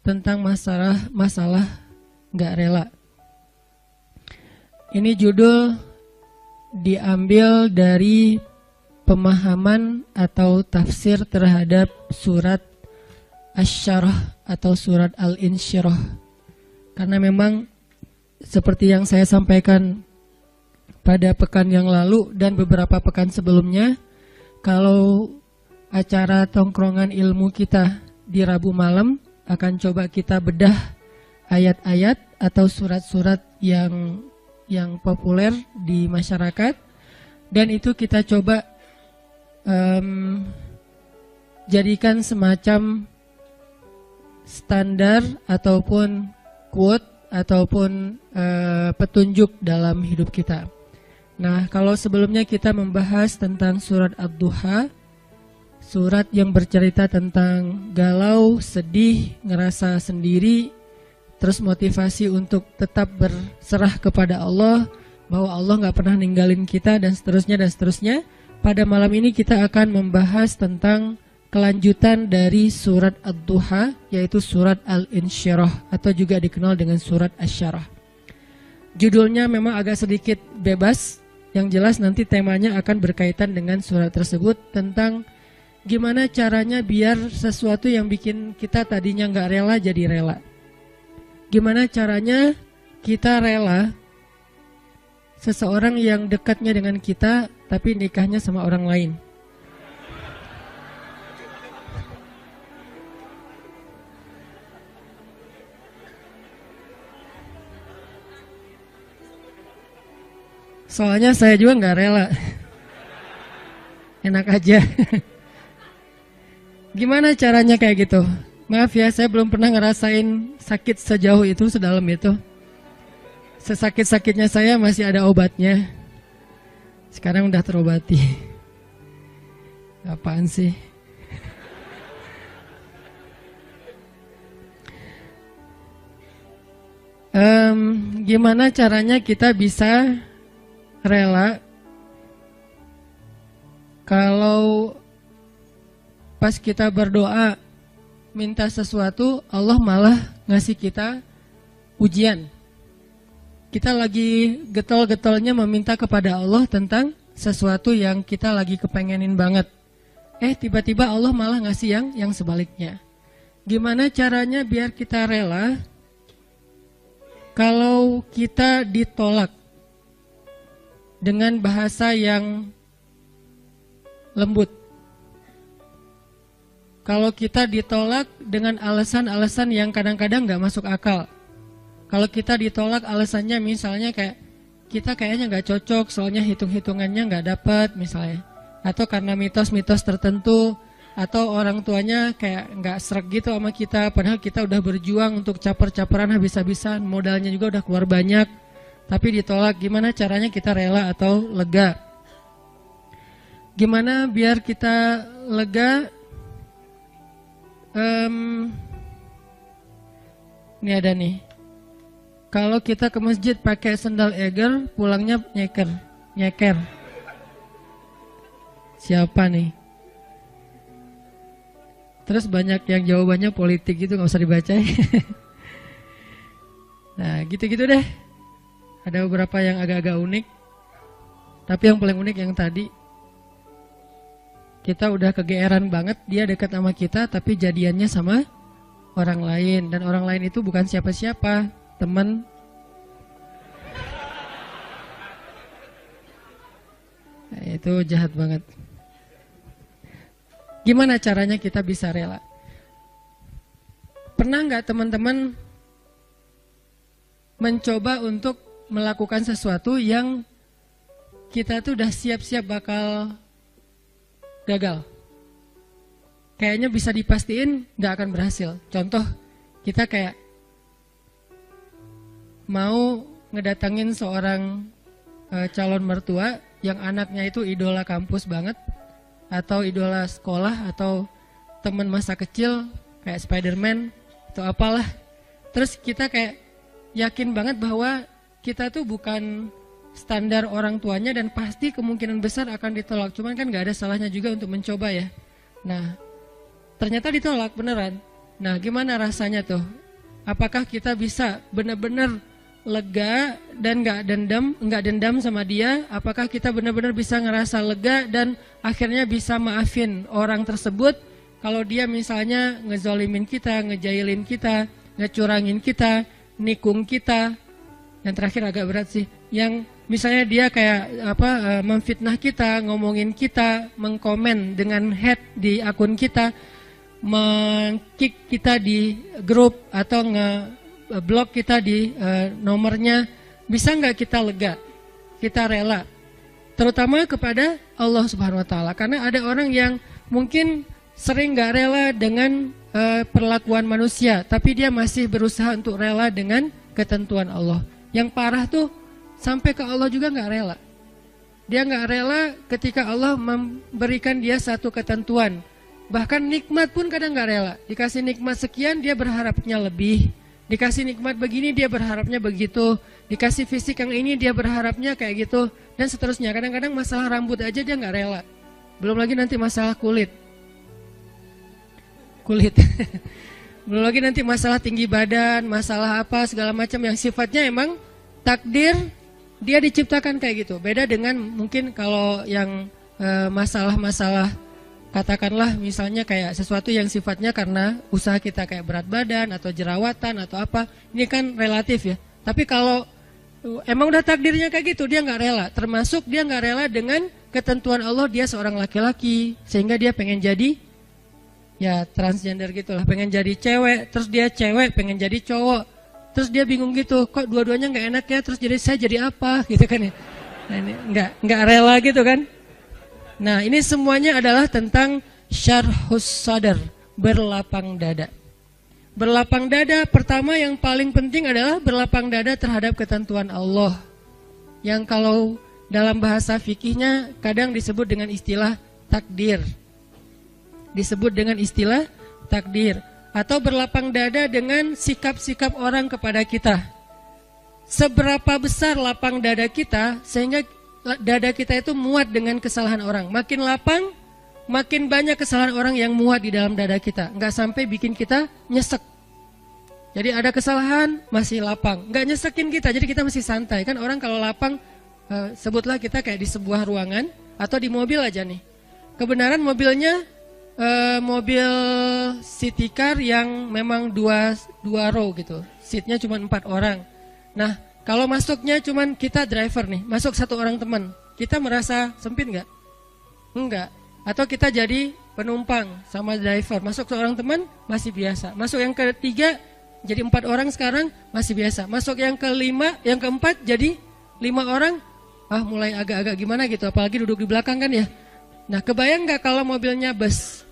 tentang masalah nggak rela. Ini judul diambil dari pemahaman atau tafsir terhadap surat Asy-Syarah atau surat Al-Insyirah. Karena memang seperti yang saya sampaikan pada pekan yang lalu dan beberapa pekan sebelumnya, kalau acara tongkrongan ilmu kita di Rabu malam akan coba kita bedah ayat-ayat atau surat-surat yang populer di masyarakat, dan itu kita coba jadikan semacam standar ataupun quote ataupun petunjuk dalam hidup kita. Nah, kalau sebelumnya kita membahas tentang surat Ad-Duha, surat yang bercerita tentang galau, sedih, ngerasa sendiri, terus motivasi untuk tetap berserah kepada Allah, bahwa Allah gak pernah ninggalin kita, dan seterusnya dan seterusnya. Pada malam ini kita akan membahas tentang kelanjutan dari surat Ad-Duha, yaitu surat Al-Insyirah atau juga dikenal dengan surat Asy-Syarah. Judulnya memang agak sedikit bebas, yang jelas nanti temanya akan berkaitan dengan surat tersebut, tentang gimana caranya biar sesuatu yang bikin kita tadinya gak rela jadi rela. Gimana caranya kita rela seseorang yang dekatnya dengan kita tapi nikahnya sama orang lain. Soalnya saya juga gak rela. Enak aja. Gimana caranya kayak gitu? Maaf ya, saya belum pernah ngerasain sakit sejauh itu, sedalam itu. Sesakit-sakitnya saya masih ada obatnya. Sekarang udah terobati. Apaan sih? Gimana caranya kita bisa rela kalau pas kita berdoa minta sesuatu, Allah malah ngasih kita ujian. Kita lagi getol-getolnya meminta kepada Allah tentang sesuatu yang kita lagi kepengenin banget. Tiba-tiba Allah malah ngasih yang sebaliknya. Gimana caranya biar kita rela kalau kita ditolak dengan bahasa yang lembut? Kalau kita ditolak dengan alasan-alasan yang kadang-kadang gak masuk akal. Kalau kita ditolak alasannya misalnya kayak kita kayaknya gak cocok, soalnya hitung-hitungannya gak dapat misalnya. Atau karena mitos-mitos tertentu, atau orang tuanya kayak gak sreg gitu sama kita, padahal kita udah berjuang untuk caper-caperan habis-habisan, modalnya juga udah keluar banyak, tapi ditolak. Gimana caranya kita rela atau lega? Gimana biar kita lega? Ini ada nih. Kalau kita ke masjid pakai sendal eger, pulangnya nyeker. Siapa nih? Terus banyak yang jawabannya politik gitu, gak usah dibaca. Nah, gitu-gitu deh. Ada beberapa yang agak-agak unik. Tapi yang paling unik yang tadi. Kita udah kegeeran banget, dia dekat sama kita tapi jadiannya sama orang lain. Dan orang lain itu bukan siapa-siapa, teman. Nah, itu jahat banget. Gimana caranya kita bisa rela? Pernah gak teman-teman mencoba untuk melakukan sesuatu yang kita tuh udah siap-siap bakal gagal? Kayaknya bisa dipastiin gak akan berhasil. Contoh, kita kayak mau ngedatangin seorang calon mertua yang anaknya itu idola kampus banget, atau idola sekolah, atau teman masa kecil kayak Spider-Man atau apalah. Terus kita kayak yakin banget bahwa kita tuh bukan standar orang tuanya dan pasti kemungkinan besar akan ditolak. Cuman kan gak ada salahnya juga untuk mencoba ya. Nah, ternyata ditolak beneran. Nah, gimana rasanya tuh? Apakah kita bisa benar-benar lega dan nggak dendam sama dia? Apakah kita benar-benar bisa ngerasa lega dan akhirnya bisa maafin orang tersebut kalau dia misalnya ngezolimin kita, ngejailin kita, ngecurangin kita, nikung kita? Yang terakhir agak berat sih, yang misalnya dia kayak memfitnah kita, ngomongin kita, mengkomen dengan hate di akun kita, meng-kick kita di grup atau nge-block kita di nomornya. Bisa nggak kita lega? Kita rela? Terutama kepada Allah Subhanahu Wa Taala, karena ada orang yang mungkin sering nggak rela dengan perlakuan manusia, tapi dia masih berusaha untuk rela dengan ketentuan Allah. Yang parah tuh sampai ke Allah juga nggak rela. Dia nggak rela ketika Allah memberikan dia satu ketentuan. Bahkan nikmat pun kadang nggak rela. Dikasih nikmat sekian dia berharapnya lebih. Dikasih nikmat begini dia berharapnya begitu. Dikasih fisik yang ini dia berharapnya kayak gitu. Dan seterusnya. Kadang-kadang masalah rambut aja dia nggak rela. Belum lagi nanti masalah kulit. Belum lagi nanti masalah tinggi badan, masalah apa segala macam yang sifatnya emang takdir dia diciptakan kayak gitu. Beda dengan mungkin kalau yang masalah-masalah katakanlah misalnya kayak sesuatu yang sifatnya karena usaha kita kayak berat badan atau jerawatan atau apa, ini kan relatif ya. Tapi kalau emang udah takdirnya kayak gitu, dia nggak rela. Termasuk dia nggak rela dengan ketentuan Allah, dia seorang laki-laki sehingga dia pengen jadi ya transgender gitulah, pengen jadi cewek, terus dia cewek pengen jadi cowok, terus dia bingung gitu, kok dua-duanya nggak enak ya, terus saya jadi apa gitu kan ya. Nah, ini nggak rela gitu kan. Nah, ini semuanya adalah tentang syarhus sadar, berlapang dada. Berlapang dada pertama yang paling penting adalah berlapang dada terhadap ketentuan Allah, yang kalau dalam bahasa fikihnya kadang disebut dengan istilah takdir. Disebut dengan istilah takdir. Atau berlapang dada dengan sikap-sikap orang kepada kita. Seberapa besar lapang dada kita sehingga dada kita itu muat dengan kesalahan orang. Makin lapang, makin banyak kesalahan orang yang muat di dalam dada kita. Nggak sampai bikin kita nyesek. Jadi ada kesalahan masih lapang, nggak nyesekin kita, jadi kita masih santai. Kan orang kalau lapang, sebutlah kita kayak di sebuah ruangan atau di mobil aja nih. Kebenaran mobilnya mobil city car yang memang dua row gitu, seatnya cuma 4 orang. Nah, kalau masuknya cuma kita driver nih, masuk 1 orang teman, kita merasa sempit nggak? Enggak. Atau kita jadi penumpang sama driver, masuk 1 orang teman masih biasa. Masuk yang ketiga jadi 4 orang sekarang masih biasa. Masuk yang kelima, yang keempat jadi 5 orang, mulai agak-agak gimana gitu, apalagi duduk di belakang kan ya. Nah, kebayang nggak kalau mobilnya bus?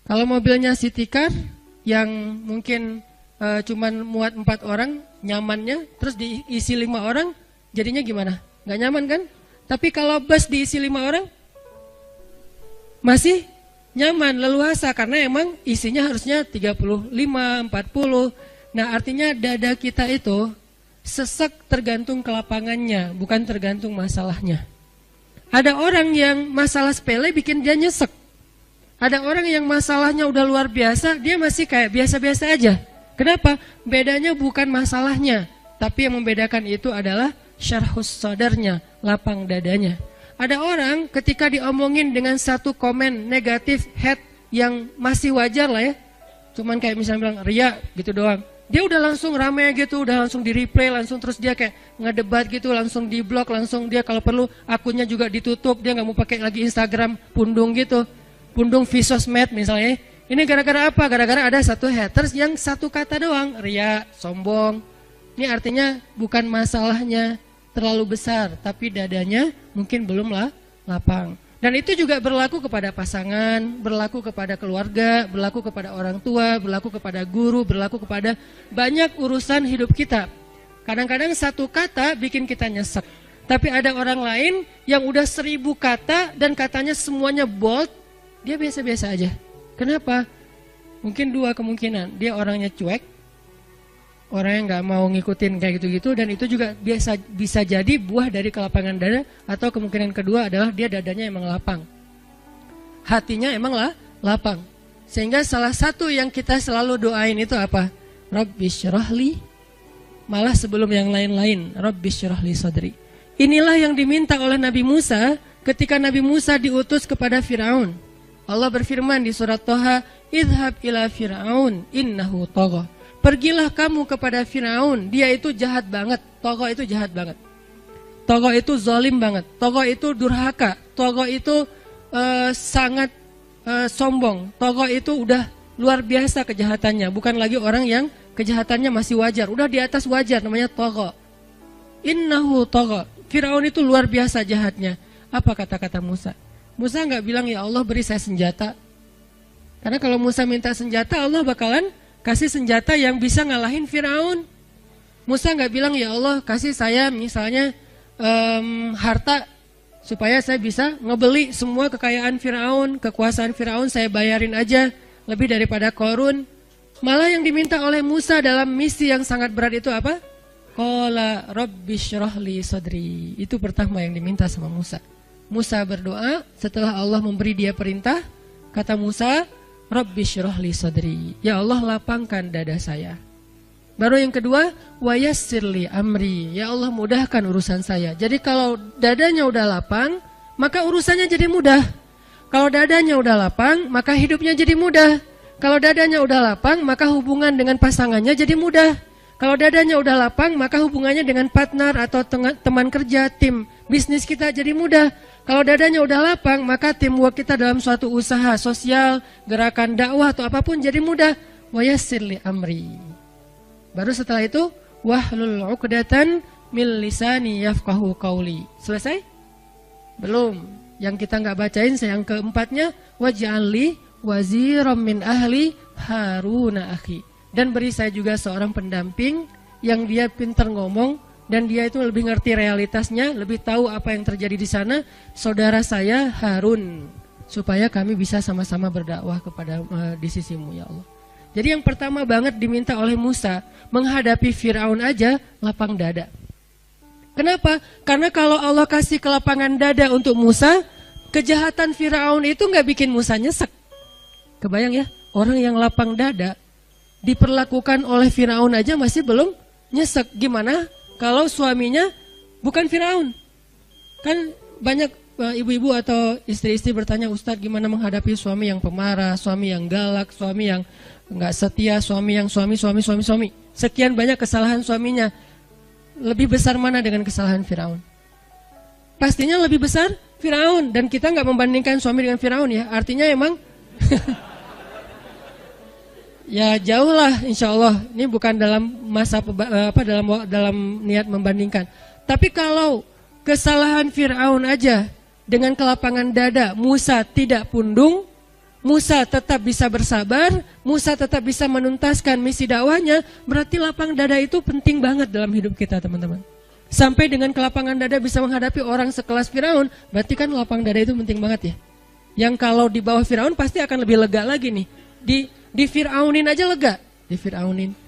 Kalau mobilnya city car yang mungkin cuman muat 4 orang nyamannya, terus diisi 5 orang, jadinya gimana? Nggak nyaman kan? Tapi kalau bus diisi 5 orang, masih nyaman, leluasa, karena emang isinya harusnya 35, 40. Nah, artinya dada kita itu sesek tergantung kelapangannya, bukan tergantung masalahnya. Ada orang yang masalah sepele bikin dia nyesek. Ada orang yang masalahnya udah luar biasa, dia masih kayak biasa-biasa aja. Kenapa? Bedanya bukan masalahnya, tapi yang membedakan itu adalah syarhus sadarnya, lapang dadanya. Ada orang ketika diomongin dengan satu komen negatif, hate yang masih wajar lah ya, cuman kayak misalnya bilang ria gitu doang, dia udah langsung rame gitu, udah langsung di replay, langsung terus dia kayak ngedebat gitu, langsung di blok, langsung dia kalau perlu akunnya juga ditutup, dia nggak mau pakai lagi Instagram pundung gitu, pundung Visosmed misalnya. Ini gara-gara apa? Gara-gara ada satu haters yang satu kata doang, ria, sombong. Ini artinya bukan masalahnya terlalu besar, tapi dadanya mungkin belum lapang. Dan itu juga berlaku kepada pasangan, berlaku kepada keluarga, berlaku kepada orang tua, berlaku kepada guru, berlaku kepada banyak urusan hidup kita. Kadang-kadang satu kata bikin kita nyesek. Tapi ada orang lain yang udah 1000 kata dan katanya semuanya bold, dia biasa-biasa aja. Kenapa? Mungkin 2 kemungkinan. Dia orangnya cuek, orang yang nggak mau ngikutin kayak gitu-gitu, dan itu juga bisa jadi buah dari kelapangan dada. Atau kemungkinan kedua adalah dia dadanya emang lapang, hatinya emang lapang, Sehingga salah satu yang kita selalu doain itu apa? Rabbi syrahli, malah sebelum yang lain-lain, Rabbi syrahli sadri. Inilah yang diminta oleh Nabi Musa ketika Nabi Musa diutus kepada Firaun. Allah berfirman di surat Toha, idhab ila Firaun innahu tagha. Pergilah kamu kepada Firaun, dia itu jahat banget. Tagha itu jahat banget. Tagha itu zalim banget. Tagha itu durhaka. Tagha itu sangat sombong. Tagha itu udah luar biasa kejahatannya. Bukan lagi orang yang kejahatannya masih wajar. Udah di atas wajar, namanya tagha. Innahu tagha. Firaun itu luar biasa jahatnya. Apa kata-kata Musa? Musa nggak bilang, ya Allah beri saya senjata. Karena kalau Musa minta senjata, Allah bakalan kasih senjata yang bisa ngalahin Firaun. Musa nggak bilang, ya Allah kasih saya misalnya harta supaya saya bisa ngebeli semua kekayaan Firaun, kekuasaan Firaun saya bayarin aja lebih daripada Qarun. Malah yang diminta oleh Musa dalam misi yang sangat berat itu apa? Qala rabbi syrahli sadri. Itu pertama yang diminta sama Musa. Musa berdoa setelah Allah memberi dia perintah. Kata Musa, rabbi syrahli sadri. Ya Allah lapangkan dada saya. Baru yang kedua, wa yassirli amri. Ya Allah mudahkan urusan saya. Jadi kalau dadanya udah lapang, maka urusannya jadi mudah. Kalau dadanya udah lapang, maka hidupnya jadi mudah. Kalau dadanya udah lapang, maka hubungan dengan pasangannya jadi mudah. Kalau dadanya udah lapang, maka hubungannya dengan partner atau teman kerja, tim bisnis kita jadi mudah. Kalau dadanya udah lapang, maka teamwork kita dalam suatu usaha sosial, gerakan dakwah atau apapun jadi mudah. Wa yassirli amri. Baru setelah itu, wahlul 'uqdatan min lisani yafqahu qauli. Selesai? Belum. Yang kita nggak bacain, yang keempatnya, waj'alli waziram min ahli Haruna akhi. Dan beri saya juga seorang pendamping yang dia pintar ngomong dan dia itu lebih ngerti realitasnya, lebih tahu apa yang terjadi di sana, saudara saya Harun, supaya kami bisa sama-sama berdakwah kepada di sisimu ya Allah. Jadi yang pertama banget diminta oleh Musa menghadapi Firaun aja lapang dada. Kenapa? Karena kalau Allah kasih kelapangan dada untuk Musa, kejahatan Firaun itu nggak bikin Musa nyesek. Kebayang ya, orang yang lapang dada diperlakukan oleh Firaun aja masih belum nyesek. Gimana kalau suaminya bukan Firaun? Kan banyak ibu-ibu atau istri-istri bertanya, Ustadz gimana menghadapi suami yang pemarah, suami yang galak, suami yang nggak setia, suami yang suami. Sekian banyak kesalahan suaminya. Lebih besar mana dengan kesalahan Firaun? Pastinya lebih besar Firaun. Dan kita nggak membandingkan suami dengan Firaun ya. Artinya emang ya jauh lah insya Allah. Ini bukan dalam masa dalam niat membandingkan. Tapi kalau kesalahan Firaun aja dengan kelapangan dada Musa tidak pundung, Musa tetap bisa bersabar, Musa tetap bisa menuntaskan misi dakwahnya, berarti lapang dada itu penting banget dalam hidup kita teman-teman. Sampai dengan kelapangan dada bisa menghadapi orang sekelas Firaun, berarti kan lapang dada itu penting banget ya. Yang kalau di bawah Firaun pasti akan lebih lega lagi nih. Di Firaunin aja lega, di Firaunin.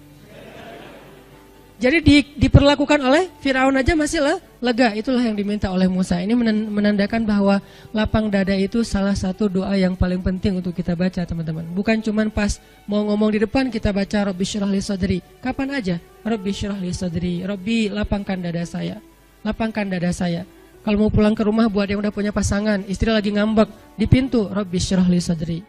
Jadi diperlakukan oleh Firaun aja masih lega. Itulah yang diminta oleh Musa. Ini menandakan bahwa lapang dada itu salah satu doa yang paling penting untuk kita baca teman-teman. Bukan cuma pas mau ngomong di depan kita baca Rabbi syrah li sadri. Kapan aja Rabbi syrah li sadri, Rabbi lapangkan dada saya. Lapangkan dada saya. Kalau mau pulang ke rumah buat yang udah punya pasangan, istri lagi ngambek di pintu, Rabbi syrah li sadri.